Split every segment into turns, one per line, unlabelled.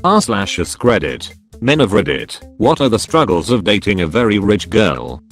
r/AskReddit. Men of Reddit, what are the struggles of dating a very rich girl?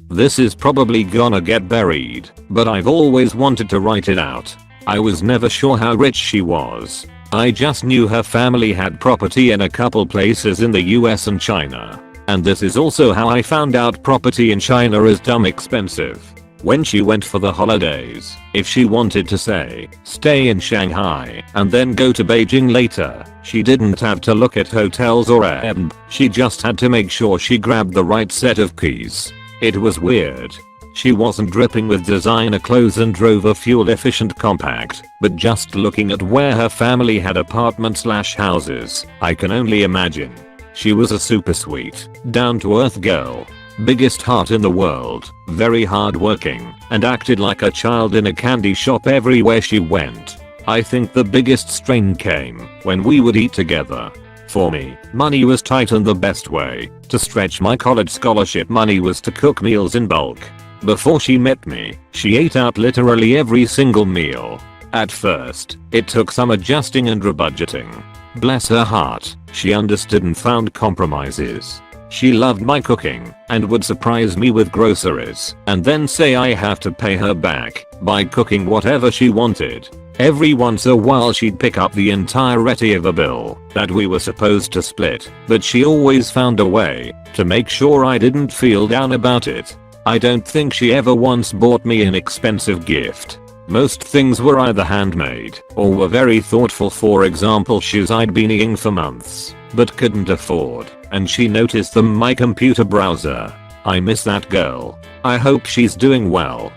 This is probably gonna get buried, but I've always wanted to write it out. I was never sure how rich she was. I just knew her family had property in a couple places in the US and China. And this is also how I found out property in China is dumb expensive. When she went for the holidays, if she wanted to say, stay in Shanghai and then go to Beijing later, she didn't have to look at hotels or Airbnb, she just had to make sure she grabbed the right set of keys. It was weird. She wasn't dripping with designer clothes and drove a fuel efficient compact, but just looking at where her family had apartments/houses, I can only imagine. She was a super sweet, down to earth girl. Biggest heart in the world, very hardworking, and acted like a child in a candy shop everywhere she went. I think the biggest strain came when we would eat together. For me, money was tight and the best way to stretch my college scholarship money was to cook meals in bulk. Before she met me, she ate out literally every single meal. At first, it took some adjusting and rebudgeting. Bless her heart, she understood and found compromises. She loved my cooking and would surprise me with groceries and then say I have to pay her back by cooking whatever she wanted. Every once a while she'd pick up the entirety of a bill that we were supposed to split, but she always found a way to make sure I didn't feel down about it. I don't think she ever once bought me an expensive gift. Most things were either handmade or were very thoughtful, for example shoes I'd been eyeing for months but couldn't afford, and she noticed them in my computer browser. I miss that girl. I hope she's doing well.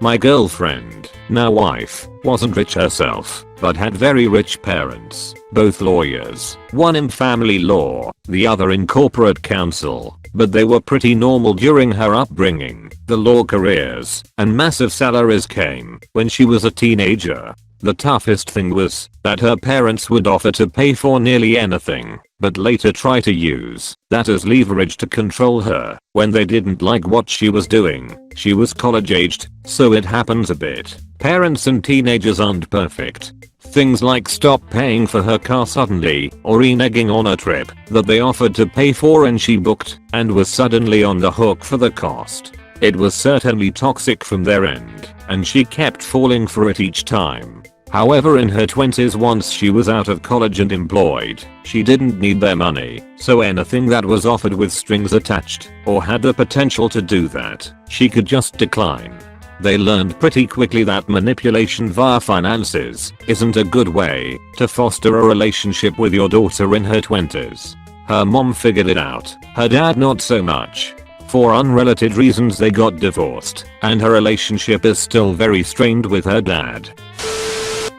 My girlfriend, now wife, wasn't rich herself, but had very rich parents, both lawyers, one in family law, the other in corporate counsel, but they were pretty normal during her upbringing. The law careers and massive salaries came when she was a teenager. The toughest thing was that her parents would offer to pay for nearly anything, but later try to use that as leverage to control her when they didn't like what she was doing. She was college aged, so it happens a bit. Parents and teenagers aren't perfect. Things like stop paying for her car suddenly or reneging on a trip that they offered to pay for and she booked and was suddenly on the hook for the cost. It was certainly toxic from their end, and she kept falling for it each time. However, in her 20s, once she was out of college and employed, she didn't need their money, so anything that was offered with strings attached or had the potential to do that, she could just decline. They learned pretty quickly that manipulation via finances isn't a good way to foster a relationship with your daughter in her 20s. Her mom figured it out, her dad not so much. For unrelated reasons they got divorced, and her relationship is still very strained with her dad.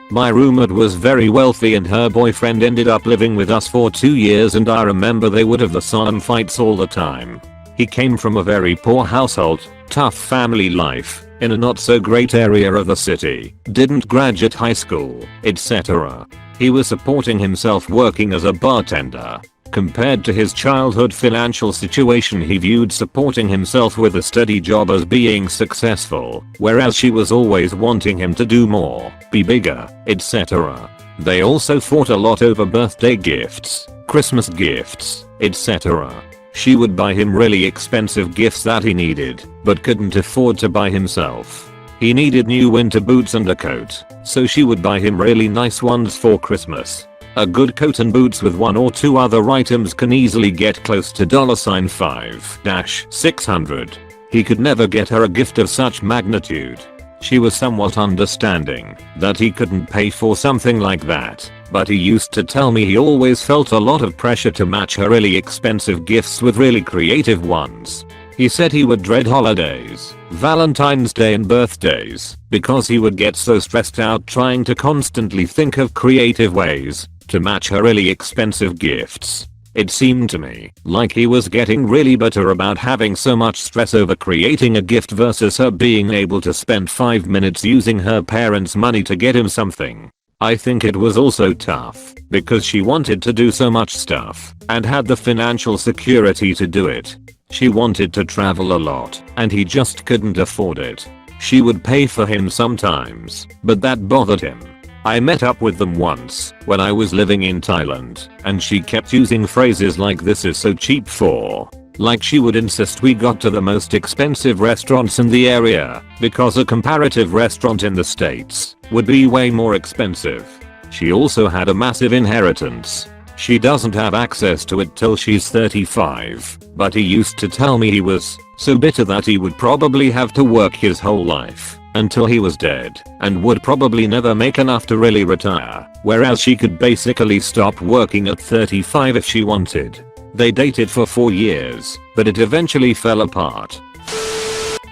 My roommate was very wealthy and her boyfriend ended up living with us for 2 years, and I remember they would have the same fights all the time. He came from a very poor household, tough family life, in a not so great area of the city, didn't graduate high school, etc. He was supporting himself working as a bartender. Compared to his childhood financial situation, he viewed supporting himself with a steady job as being successful, whereas she was always wanting him to do more, be bigger, etc. They also fought a lot over birthday gifts, Christmas gifts, etc. She would buy him really expensive gifts that he needed, but couldn't afford to buy himself. He needed new winter boots and a coat, so she would buy him really nice ones for Christmas. A good coat and boots with 1 or 2 other items can easily get close to $5-600. He could never get her a gift of such magnitude. She was somewhat understanding that he couldn't pay for something like that, but he used to tell me he always felt a lot of pressure to match her really expensive gifts with really creative ones. He said he would dread holidays, Valentine's Day and birthdays, because he would get so stressed out trying to constantly think of creative ways to match her really expensive gifts. It seemed to me like he was getting really bitter about having so much stress over creating a gift versus her being able to spend 5 minutes using her parents' money to get him something. I think it was also tough because she wanted to do so much stuff and had the financial security to do it. She wanted to travel a lot and he just couldn't afford it. She would pay for him sometimes, but that bothered him. I met up with them once when I was living in Thailand, and she kept using phrases like "this is so cheap for." Like she would insist we got to the most expensive restaurants in the area because a comparative restaurant in the States would be way more expensive. She also had a massive inheritance. She doesn't have access to it till she's 35, but he used to tell me he was so bitter that he would probably have to work his whole life until he was dead and would probably never make enough to really retire, whereas she could basically stop working at 35 if she wanted. They dated for 4 years, but it eventually fell apart.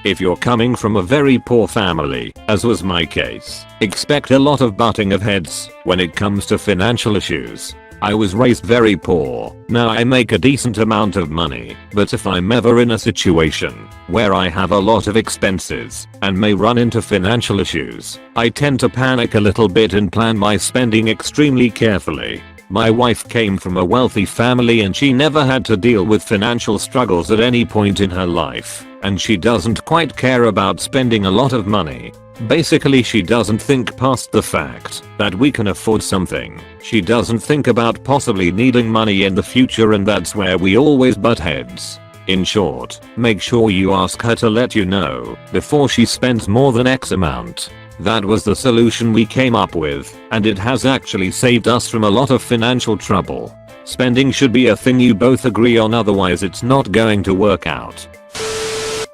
If you're coming from a very poor family, as was my case, expect a lot of butting of heads when it comes to financial issues. I was raised very poor. Now I make a decent amount of money, but if I'm ever in a situation where I have a lot of expenses and may run into financial issues, I tend to panic a little bit and plan my spending extremely carefully. My wife came from a wealthy family and she never had to deal with financial struggles at any point in her life, and she doesn't quite care about spending a lot of money. Basically, she doesn't think past the fact that we can afford something. She doesn't think about possibly needing money in the future, and that's where we always butt heads. In short, make sure you ask her to let you know before she spends more than X amount. That was the solution we came up with, and it has actually saved us from a lot of financial trouble. Spending should be a thing you both agree on, otherwise it's not going to work out.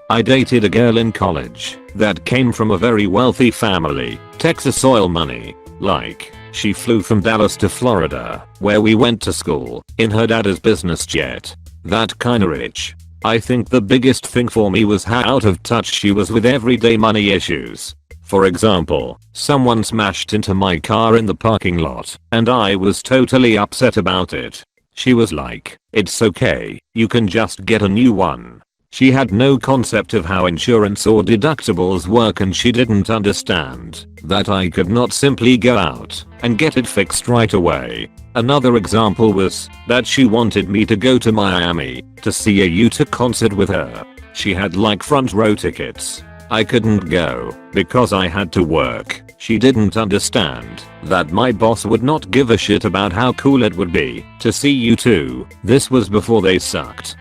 I dated a girl in college that came from a very wealthy family, Texas oil money. Like, she flew from Dallas to Florida, where we went to school, in her dad's business jet. That kinda rich. I think the biggest thing for me was how out of touch she was with everyday money issues. For example, someone smashed into my car in the parking lot, and I was totally upset about it. She was like, "It's okay, you can just get a new one." She had no concept of how insurance or deductibles work, and she didn't understand that I could not simply go out and get it fixed right away. Another example was that she wanted me to go to Miami to see a U2 concert with her. She had like front row tickets. I couldn't go because I had to work. She didn't understand that my boss would not give a shit about how cool it would be to see U2. This was before they sucked.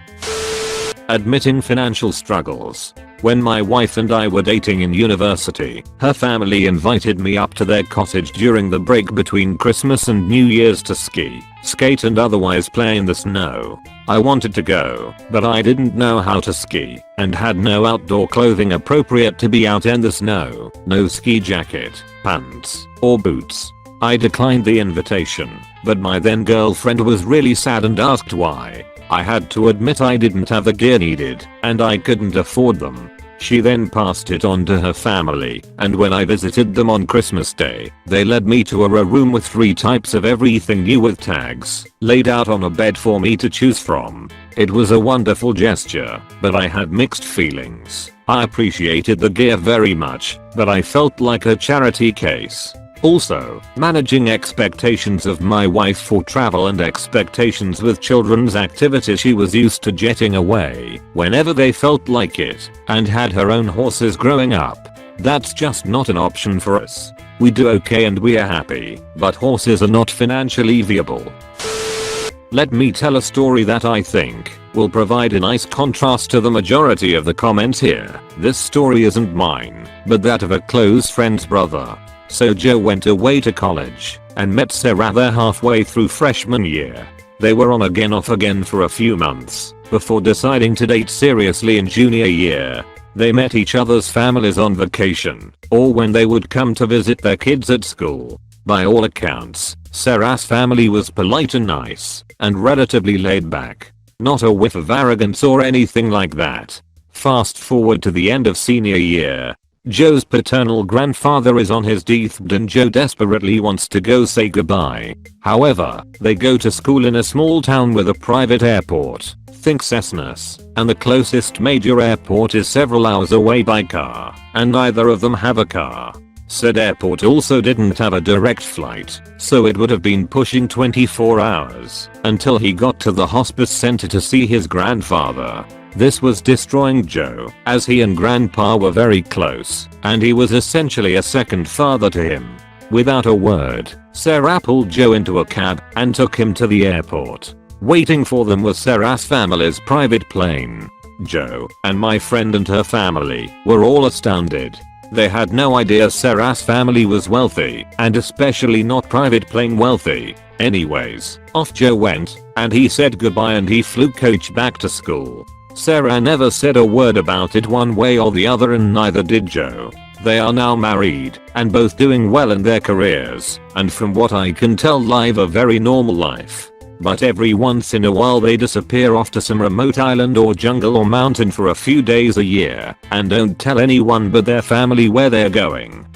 Admitting financial struggles. When my wife and I were dating in university, her family invited me up to their cottage during the break between Christmas and New Year's to ski, skate and otherwise play in the snow. I wanted to go, but I didn't know how to ski and had no outdoor clothing appropriate to be out in the snow. No ski jacket, pants, or boots. I declined the invitation, but my then girlfriend was really sad and asked why. I had to admit I didn't have the gear needed, and I couldn't afford them. She then passed it on to her family, and when I visited them on Christmas Day, they led me to a room with 3 types of everything new with tags laid out on a bed for me to choose from. It was a wonderful gesture, but I had mixed feelings. I appreciated the gear very much, but I felt like a charity case. Also, managing expectations of my wife for travel and expectations with children's activities. She was used to jetting away whenever they felt like it and had her own horses growing up. That's just not an option for us. We do okay and we are happy, but horses are not financially viable. Let me tell a story that I think will provide a nice contrast to the majority of the comments here. This story isn't mine, but that of a close friend's brother. So Joe went away to college and met Sarah there halfway through freshman year. They were on again off again for a few months before deciding to date seriously in junior year. They met each other's families on vacation or when they would come to visit their kids at school. By all accounts, Sarah's family was polite and nice and relatively laid back. Not a whiff of arrogance or anything like that. Fast forward to the end of senior year. Joe's paternal grandfather is on his deathbed and Joe desperately wants to go say goodbye. However, they go to school in a small town with a private airport, think Cessnas, and the closest major airport is several hours away by car, and neither of them have a car. Said airport also didn't have a direct flight, so it would have been pushing 24 hours until he got to the hospice center to see his grandfather. This was destroying Joe, as he and grandpa were very close, and he was essentially a second father to him. Without a word, Sarah pulled Joe into a cab and took him to the airport. Waiting for them was Sarah's family's private plane. Joe and my friend and her family were all astounded. They had no idea Sarah's family was wealthy, and especially not private plane wealthy. Anyways, off Joe went, and he said goodbye and he flew coach back to school. Sarah never said a word about it one way or the other, and neither did Joe. They are now married and both doing well in their careers, and from what I can tell live a very normal life. But every once in a while they disappear off to some remote island or jungle or mountain for a few days a year and don't tell anyone but their family where they're going.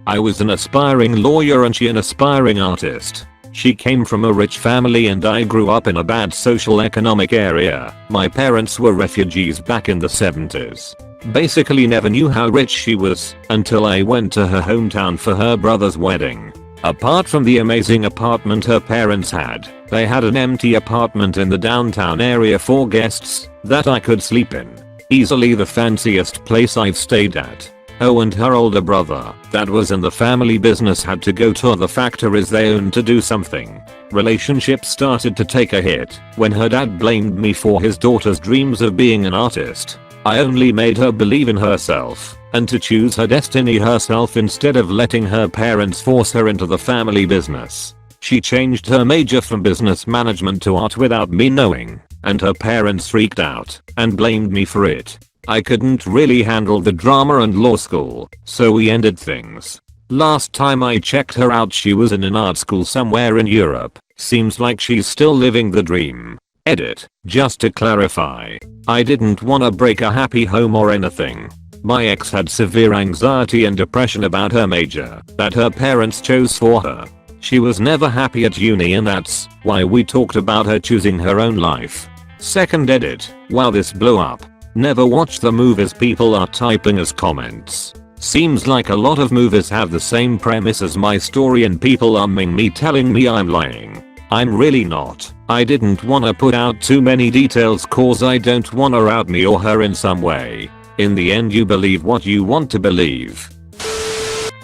I was an aspiring lawyer and she an aspiring artist. She came from a rich family and I grew up in a bad social economic area. My parents were refugees back in the 70s. Basically never knew how rich she was until I went to her hometown for her brother's wedding. Apart from the amazing apartment her parents had, they had an empty apartment in the downtown area for guests that I could sleep in. Easily the fanciest place I've stayed at. Oh, and her older brother, that was in the family business, had to go to the factories they owned to do something. Relationships started to take a hit when her dad blamed me for his daughter's dreams of being an artist. I only made her believe in herself and to choose her destiny herself instead of letting her parents force her into the family business. She changed her major from business management to art without me knowing, and her parents freaked out and blamed me for it. I couldn't really handle the drama and law school, so we ended things. Last time I checked her out she was in an art school somewhere in Europe. Seems like she's still living the dream. Edit. Just to clarify, I didn't wanna break a happy home or anything. My ex had severe anxiety and depression about her major that her parents chose for her. She was never happy at uni and that's why we talked about her choosing her own life. Second edit. Wow, this blew up. Never watch the movies people are typing as comments. Seems like a lot of movies have the same premise as my story and people umming me telling me I'm lying. I'm really not. I didn't wanna put out too many details cause I don't wanna out me or her in some way. In the end you believe what you want to believe.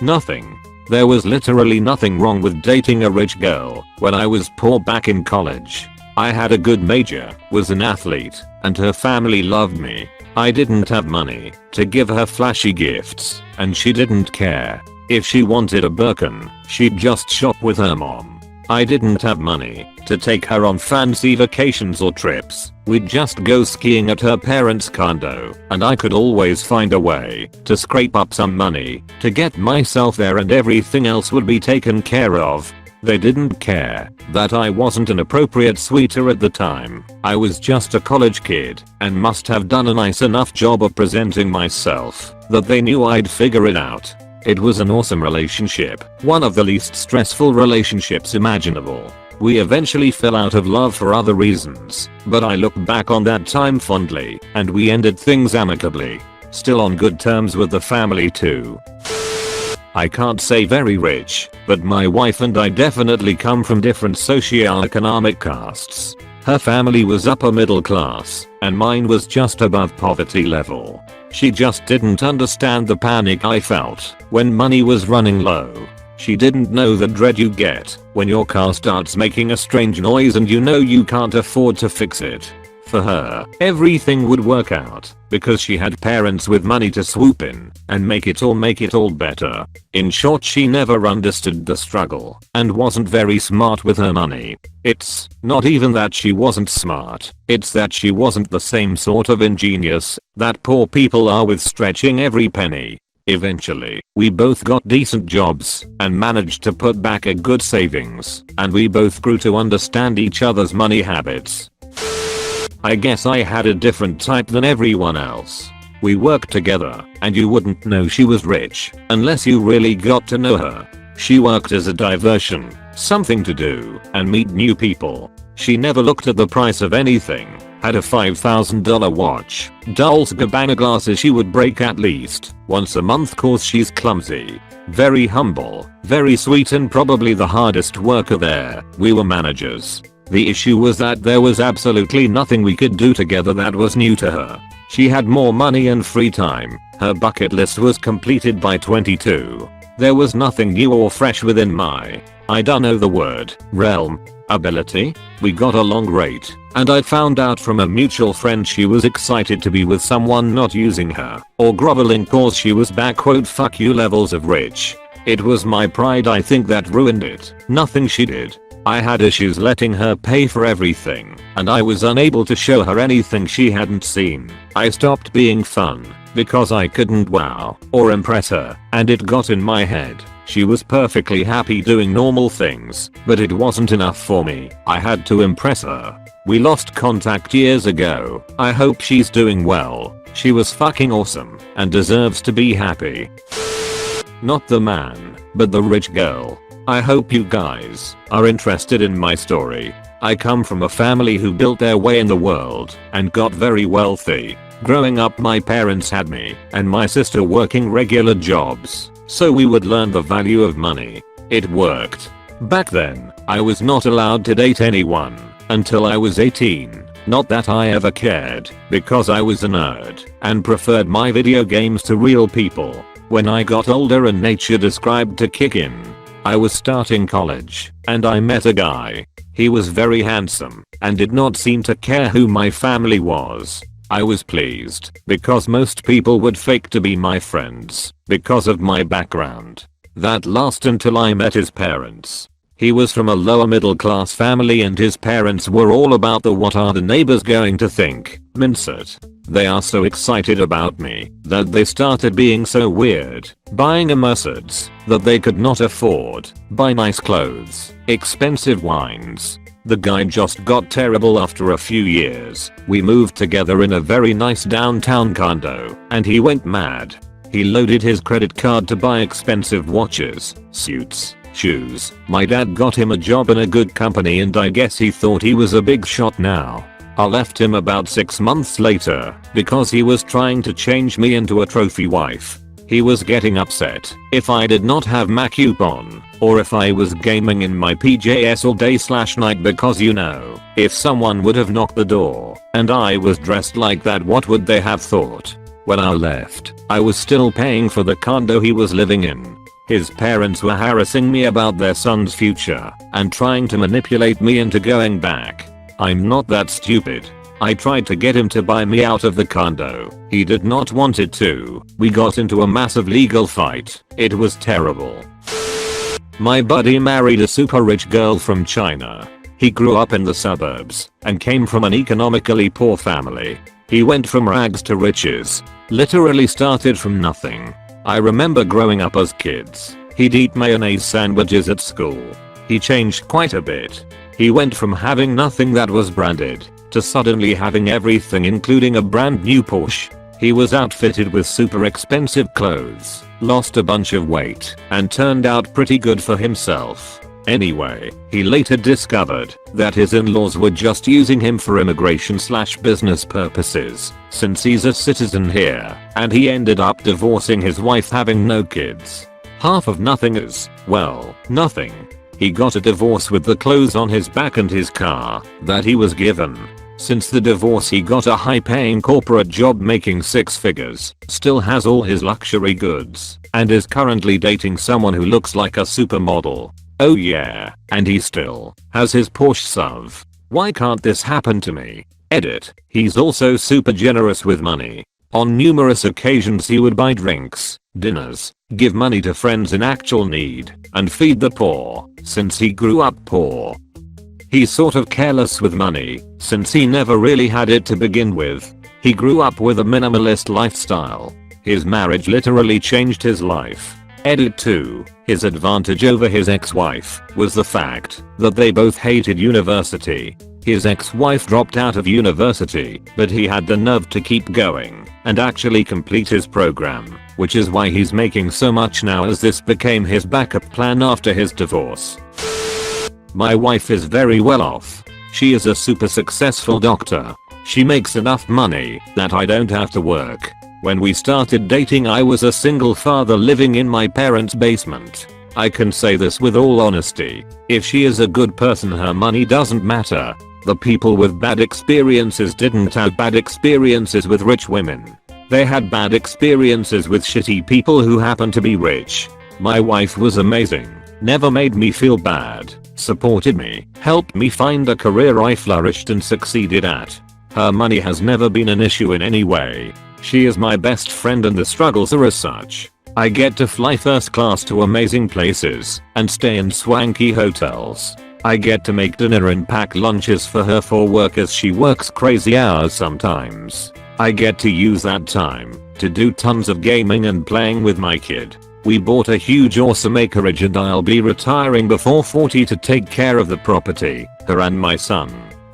Nothing. There was literally nothing wrong with dating a rich girl when I was poor back in college. I had a good major, was an athlete, and her family loved me. I didn't have money to give her flashy gifts, and she didn't care. If she wanted a Birkin, she'd just shop with her mom. I didn't have money to take her on fancy vacations or trips. We'd just go skiing at her parents' condo, and I could always find a way to scrape up some money to get myself there and everything else would be taken care of. They didn't care that I wasn't an appropriate suitor at the time. I was just a college kid and must have done a nice enough job of presenting myself that they knew I'd figure it out. It was an awesome relationship, one of the least stressful relationships imaginable. We eventually fell out of love for other reasons, but I look back on that time fondly, and we ended things amicably. Still on good terms with the family too. I can't say very rich, but my wife and I definitely come from different socioeconomic castes. Her family was upper middle class, and mine was just above poverty level. She just didn't understand the panic I felt when money was running low. She didn't know the dread you get when your car starts making a strange noise and you know you can't afford to fix it. For her, everything would work out because she had parents with money to swoop in and make it all better. In short, she never understood the struggle and wasn't very smart with her money. It's not even that she wasn't smart, it's that she wasn't the same sort of ingenious that poor people are with stretching every penny. Eventually, we both got decent jobs and managed to put back a good savings, and we both grew to understand each other's money habits. I guess I had a different type than everyone else. We worked together, and you wouldn't know she was rich unless you really got to know her. She worked as a diversion, something to do, and meet new people. She never looked at the price of anything, had a $5,000 watch, Dolce & Gabbana glasses she would break at least once a month cause she's clumsy. Very humble, very sweet, and probably the hardest worker there. We were managers. The issue was that there was absolutely nothing we could do together that was new to her. She had more money and free time. Her bucket list was completed by 22. There was nothing new or fresh within my, I don't know the word, realm, ability. We got along great, and I found out from a mutual friend she was excited to be with someone not using her or groveling cause she was back quote fuck you levels of rich. It was my pride I think that ruined it, nothing she did. I had issues letting her pay for everything, and I was unable to show her anything she hadn't seen. I stopped being fun because I couldn't wow or impress her, and it got in my head. She was perfectly happy doing normal things, but it wasn't enough for me. I had to impress her. We lost contact years ago. I hope she's doing well. She was fucking awesome and deserves to be happy. Not the man, but the rich girl. I hope you guys are interested in my story. I come from a family who built their way in the world and got very wealthy. Growing up my parents had me and my sister working regular jobs, so we would learn the value of money. It worked. Back then, I was not allowed to date anyone until I was 18. Not that I ever cared, because I was a nerd and preferred my video games to real people. When I got older and nature described to kick in, I was starting college, and I met a guy. He was very handsome, and did not seem to care who my family was. I was pleased, because most people would fake to be my friends, because of my background. That lasted until I met his parents. He was from a lower middle class family and his parents were all about the what are the neighbors going to think mindset. They are so excited about me that they started being so weird, buying a Mercedes that they could not afford, buy nice clothes, expensive wines. The guy just got terrible after a few years. We moved together in a very nice downtown condo and he went mad. He loaded his credit card to buy expensive watches, suits, shoes. My dad got him a job in a good company and I guess he thought he was a big shot now. I left him about 6 months later because he was trying to change me into a trophy wife. He was getting upset if I did not have my coupon or if I was gaming in my PJs all day/night because you know, if someone would have knocked the door and I was dressed like that, what would they have thought? When I left, I was still paying for the condo he was living in. His parents were harassing me about their son's future and trying to manipulate me into going back. I'm not that stupid. I tried to get him to buy me out of the condo. He did not want it to. We got into a massive legal fight. It was terrible. My buddy married a super rich girl from China. He grew up in the suburbs and came from an economically poor family. He went from rags to riches. Literally started from nothing. I remember growing up as kids. He'd eat mayonnaise sandwiches at school. He changed quite a bit. He went from having nothing that was branded to suddenly having everything, including a brand new Porsche. He was outfitted with super expensive clothes, lost a bunch of weight, and turned out pretty good for himself. Anyway, he later discovered that his in-laws were just using him for immigration/business purposes, since he's a citizen here, and he ended up divorcing his wife, having no kids. Half of nothing is, well, nothing. He got a divorce with the clothes on his back and his car that he was given. Since the divorce he got a high-paying corporate job making 6 figures, still has all his luxury goods, and is currently dating someone who looks like a supermodel. Oh yeah, and he still has his Porsche SUV. Why can't this happen to me? Edit. He's also super generous with money. On numerous occasions he would buy drinks, dinners, give money to friends in actual need, and feed the poor, since he grew up poor. He's sort of careless with money, since he never really had it to begin with. He grew up with a minimalist lifestyle. His marriage literally changed his life. Edit 2. His advantage over his ex-wife was the fact that they both hated university. His ex-wife dropped out of university, but he had the nerve to keep going and actually complete his program, which is why he's making so much now, as this became his backup plan after his divorce. My wife is very well off. She is a super successful doctor. She makes enough money that I don't have to work. When we started dating I was a single father living in my parents' basement. I can say this with all honesty. If she is a good person, her money doesn't matter. The people with bad experiences didn't have bad experiences with rich women. They had bad experiences with shitty people who happen to be rich. My wife was amazing, never made me feel bad, supported me, helped me find a career I flourished and succeeded at. Her money has never been an issue in any way. She is my best friend and the struggles are as such. I get to fly first class to amazing places and stay in swanky hotels. I get to make dinner and pack lunches for her for work as she works crazy hours sometimes. I get to use that time to do tons of gaming and playing with my kid. We bought a huge awesome acreage and I'll be retiring before 40 to take care of the property, her and my son.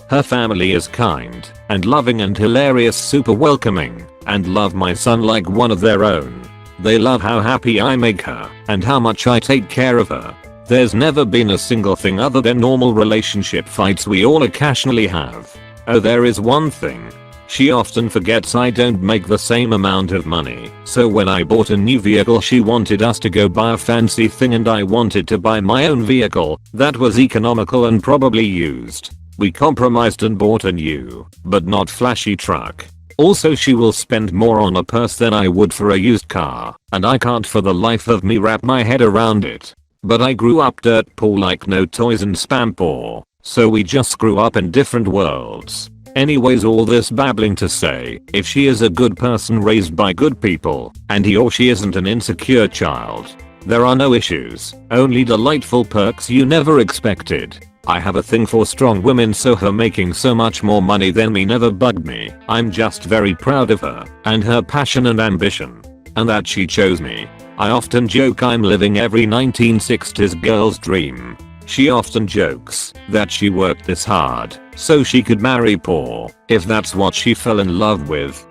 Her family is kind and loving and hilarious, super welcoming, and love my son like one of their own. They love how happy I make her and how much I take care of her. There's never been a single thing other than normal relationship fights we all occasionally have. Oh, there is one thing. She often forgets I don't make the same amount of money, so when I bought a new vehicle she wanted us to go buy a fancy thing and I wanted to buy my own vehicle that was economical and probably used. We compromised and bought a new, but not flashy truck. Also, she will spend more on a purse than I would for a used car, and I can't for the life of me wrap my head around it. But I grew up dirt poor like no toys and spam poor, so we just grew up in different worlds. Anyways, all this babbling to say, if she is a good person raised by good people, and he or she isn't an insecure child, there are no issues, only delightful perks you never expected. I have a thing for strong women, so her making so much more money than me never bugged me. I'm just very proud of her and her passion and ambition, and that she chose me. I often joke I'm living every 1960s girl's dream. She often jokes that she worked this hard so she could marry poor, if that's what she fell in love with.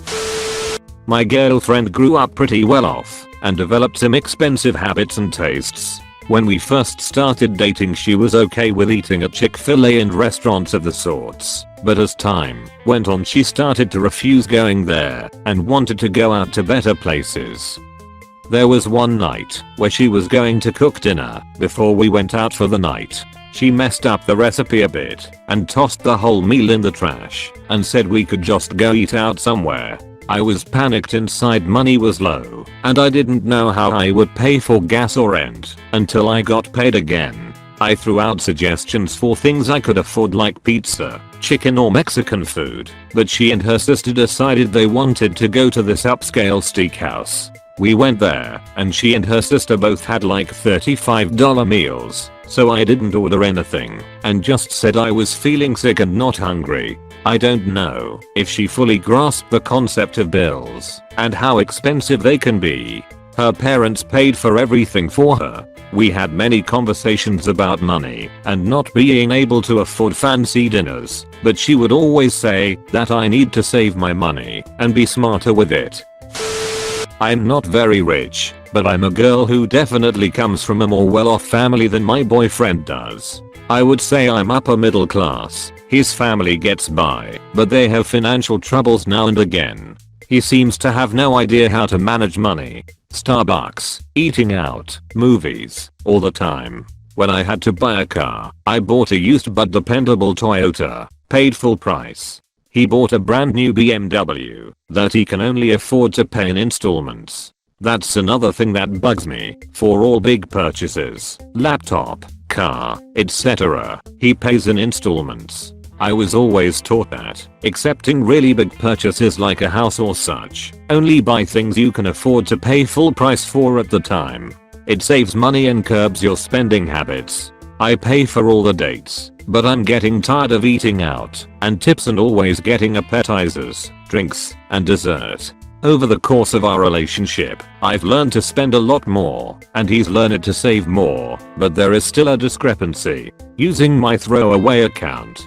My girlfriend grew up pretty well off and developed some expensive habits and tastes. When we first started dating she was okay with eating at Chick-fil-A and restaurants of the sorts, but as time went on she started to refuse going there and wanted to go out to better places. There was one night where she was going to cook dinner before we went out for the night. She messed up the recipe a bit and tossed the whole meal in the trash and said we could just go eat out somewhere. I was panicked inside, money was low, and I didn't know how I would pay for gas or rent until I got paid again. I threw out suggestions for things I could afford like pizza, chicken or Mexican food, but she and her sister decided they wanted to go to this upscale steakhouse. We went there, and she and her sister both had like $35 meals, so I didn't order anything, and just said I was feeling sick and not hungry. I don't know if she fully grasped the concept of bills and how expensive they can be. Her parents paid for everything for her. We had many conversations about money and not being able to afford fancy dinners, but she would always say that I need to save my money and be smarter with it. I'm not very rich, but I'm a girl who definitely comes from a more well-off family than my boyfriend does. I would say I'm upper middle class. His family gets by, but they have financial troubles now and again. He seems to have no idea how to manage money. Starbucks, eating out, movies, all the time. When I had to buy a car, I bought a used but dependable Toyota, paid full price. He bought a brand new BMW that he can only afford to pay in installments. That's another thing that bugs me. For all big purchases, laptop, car, etc., he pays in installments. I was always taught that, excepting really big purchases like a house or such, only buy things you can afford to pay full price for at the time. It saves money and curbs your spending habits. I pay for all the dates, but I'm getting tired of eating out and tips and always getting appetizers, drinks, and dessert. Over the course of our relationship, I've learned to spend a lot more, and he's learned to save more, but there is still a discrepancy. Using my throwaway account.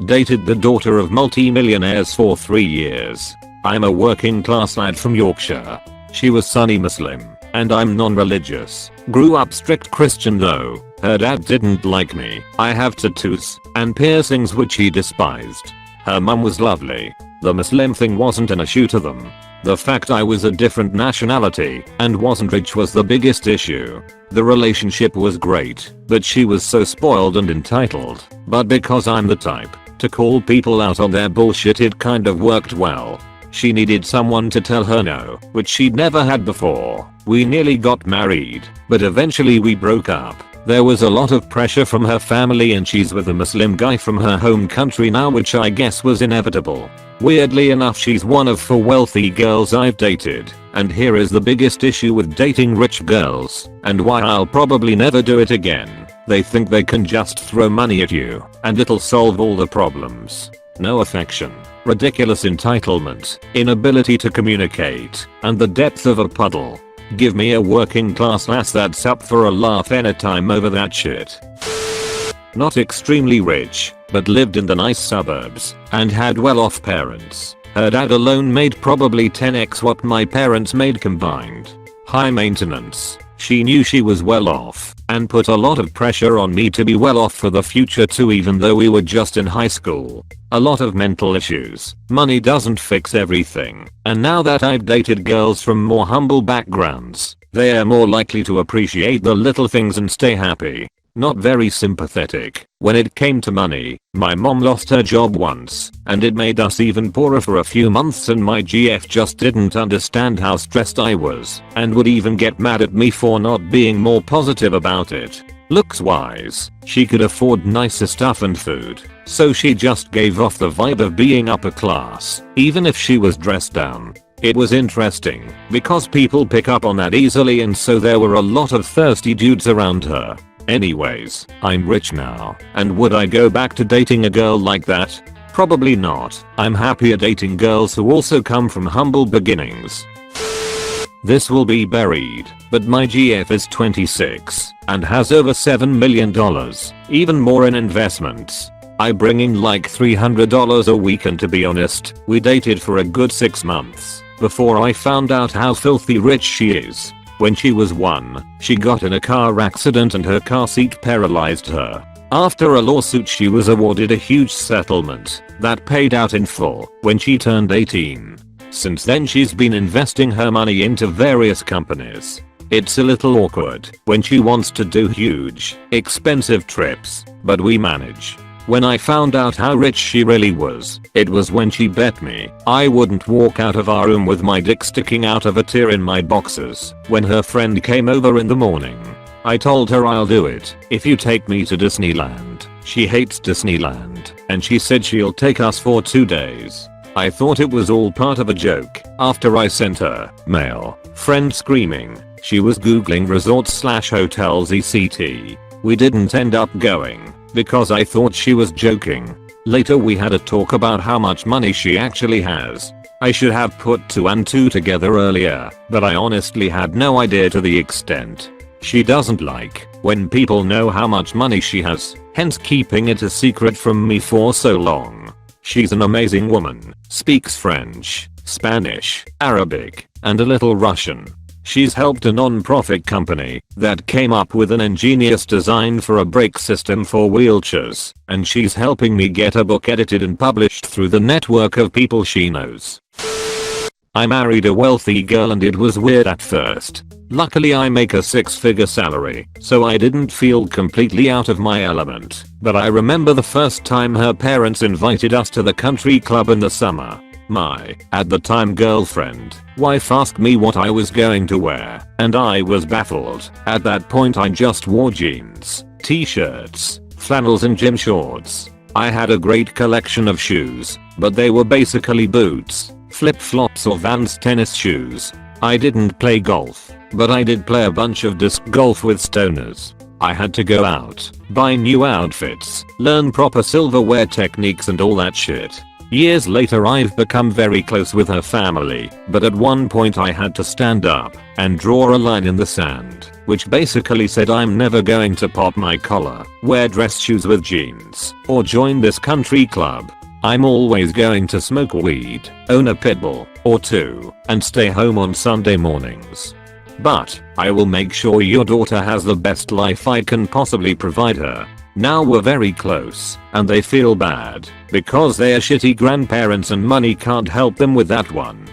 Dated the daughter of multi-millionaires for 3 years. I'm a working class lad from Yorkshire. She was Sunni Muslim, and I'm non-religious. Grew up strict Christian though. Her dad didn't like me. I have tattoos and piercings which he despised. Her mum was lovely. The Muslim thing wasn't an issue to them. The fact I was a different nationality and wasn't rich was the biggest issue. The relationship was great, but she was so spoiled and entitled. But because I'm the type to call people out on their bullshit, it kind of worked well. She needed someone to tell her no, which she'd never had before. We nearly got married, but eventually we broke up. There was a lot of pressure from her family and she's with a Muslim guy from her home country now, which I guess was inevitable. Weirdly enough, she's one of 4 wealthy girls I've dated, and here is the biggest issue with dating rich girls, and why I'll probably never do it again. They think they can just throw money at you, and it'll solve all the problems. No affection, ridiculous entitlement, inability to communicate, and the depth of a puddle. Give me a working class lass that's up for a laugh anytime over that shit. Not extremely rich, but lived in the nice suburbs, and had well-off parents. Her dad alone made probably 10x what my parents made combined. High maintenance. She knew she was well off, and put a lot of pressure on me to be well off for the future too, even though we were just in high school. A lot of mental issues. Money doesn't fix everything, and now that I've dated girls from more humble backgrounds, they are more likely to appreciate the little things and stay happy. Not very sympathetic. When it came to money, my mom lost her job once, and it made us even poorer for a few months, and my GF just didn't understand how stressed I was, and would even get mad at me for not being more positive about it. Looks wise, she could afford nicer stuff and food, so she just gave off the vibe of being upper class, even if she was dressed down. It was interesting, because people pick up on that easily, and so there were a lot of thirsty dudes around her. Anyways, I'm rich now, and would I go back to dating a girl like that? Probably not. I'm happier dating girls who also come from humble beginnings. This will be buried, but my GF is 26 and has over $7 million, even more in investments. I bring in like $300 a week, and to be honest, we dated for a good 6 months before I found out how filthy rich she is. When she was 1, she got in a car accident and her car seat paralyzed her. After a lawsuit, she was awarded a huge settlement that paid out in full when she turned 18. Since then she's been investing her money into various companies. It's a little awkward when she wants to do huge, expensive trips, but we manage. When I found out how rich she really was, it was when she bet me I wouldn't walk out of our room with my dick sticking out of a tear in my boxers when her friend came over in the morning. I told her I'll do it if you take me to Disneyland. She hates Disneyland, and she said she'll take us for 2 days. I thought it was all part of a joke after I sent her male friend screaming she was googling resorts/hotels ECT. We didn't end up going because I thought she was joking. Later we had a talk about how much money she actually has. I should have put 2 and 2 together earlier, but I honestly had no idea to the extent. She doesn't like when people know how much money she has, hence keeping it a secret from me for so long. She's an amazing woman, speaks French, Spanish, Arabic, and a little Russian. She's helped a non-profit company that came up with an ingenious design for a brake system for wheelchairs, and she's helping me get a book edited and published through the network of people she knows. I married a wealthy girl and it was weird at first. Luckily I make a 6-figure salary, so I didn't feel completely out of my element, but I remember the first time her parents invited us to the country club in the summer. My, at the time girlfriend, wife asked me what I was going to wear, and I was baffled. At that point I just wore jeans, t-shirts, flannels and gym shorts. I had a great collection of shoes, but they were basically boots, flip-flops or Vans tennis shoes. I didn't play golf, but I did play a bunch of disc golf with stoners. I had to go out, buy new outfits, learn proper silverware techniques and all that shit. Years later I've become very close with her family, but at one point I had to stand up and draw a line in the sand, which basically said I'm never going to pop my collar, wear dress shoes with jeans, or join this country club. I'm always going to smoke weed, own a pit bull or 2, and stay home on Sunday mornings. But I will make sure your daughter has the best life I can possibly provide her. Now we're very close, and they feel bad because they are shitty grandparents and money can't help them with that one.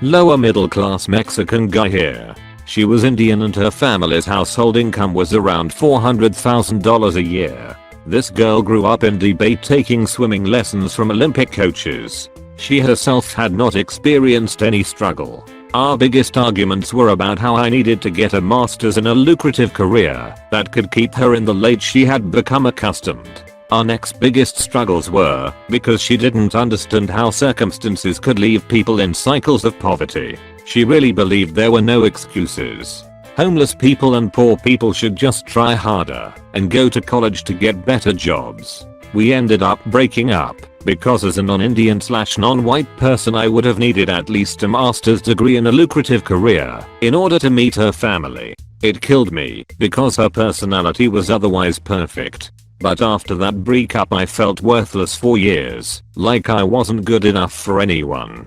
Lower middle class Mexican guy here. She was Indian and her family's household income was around $400,000 a year. This girl grew up in debate taking swimming lessons from Olympic coaches. She herself had not experienced any struggle. Our biggest arguments were about how I needed to get a master's in a lucrative career that could keep her in the lane she had become accustomed. Our next biggest struggles were because she didn't understand how circumstances could leave people in cycles of poverty. She really believed there were no excuses. Homeless people and poor people should just try harder and go to college to get better jobs. We ended up breaking up because as a non-Indian/non-white person I would have needed at least a master's degree in a lucrative career in order to meet her family. It killed me because her personality was otherwise perfect. But after that breakup I felt worthless for years, like I wasn't good enough for anyone.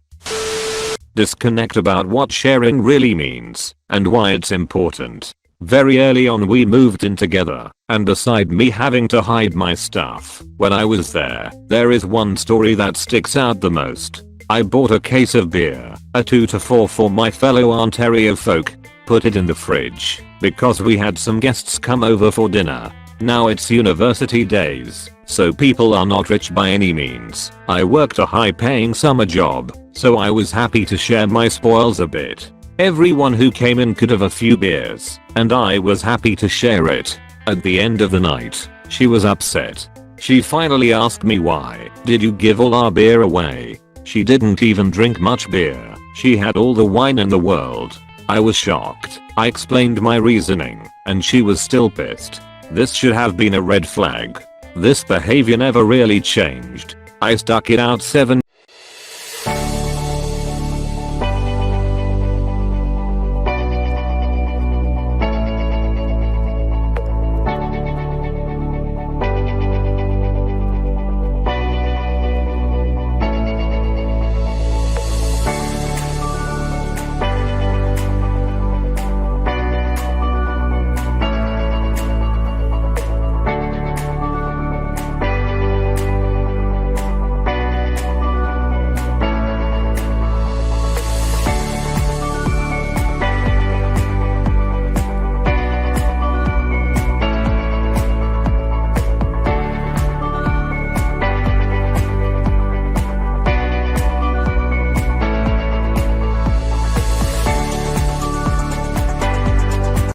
Disconnect about what sharing really means and why it's important. Very early on we moved in together, and beside me having to hide my stuff when I was there is one story that sticks out the most. I bought a case of beer, a 2 to 4 for my fellow Ontario folk, put it in the fridge because we had some guests come over for dinner. Now it's university days, so people are not rich by any means. I worked a high-paying summer job, so I was happy to share my spoils a bit. Everyone who came in could have a few beers, and I was happy to share it. At the end of the night, she was upset. She finally asked me, why did you give all our beer away? She didn't even drink much beer. She had all the wine in the world. I was shocked. I explained my reasoning, and she was still pissed. This should have been a red flag. This behavior never really changed. I stuck it out 7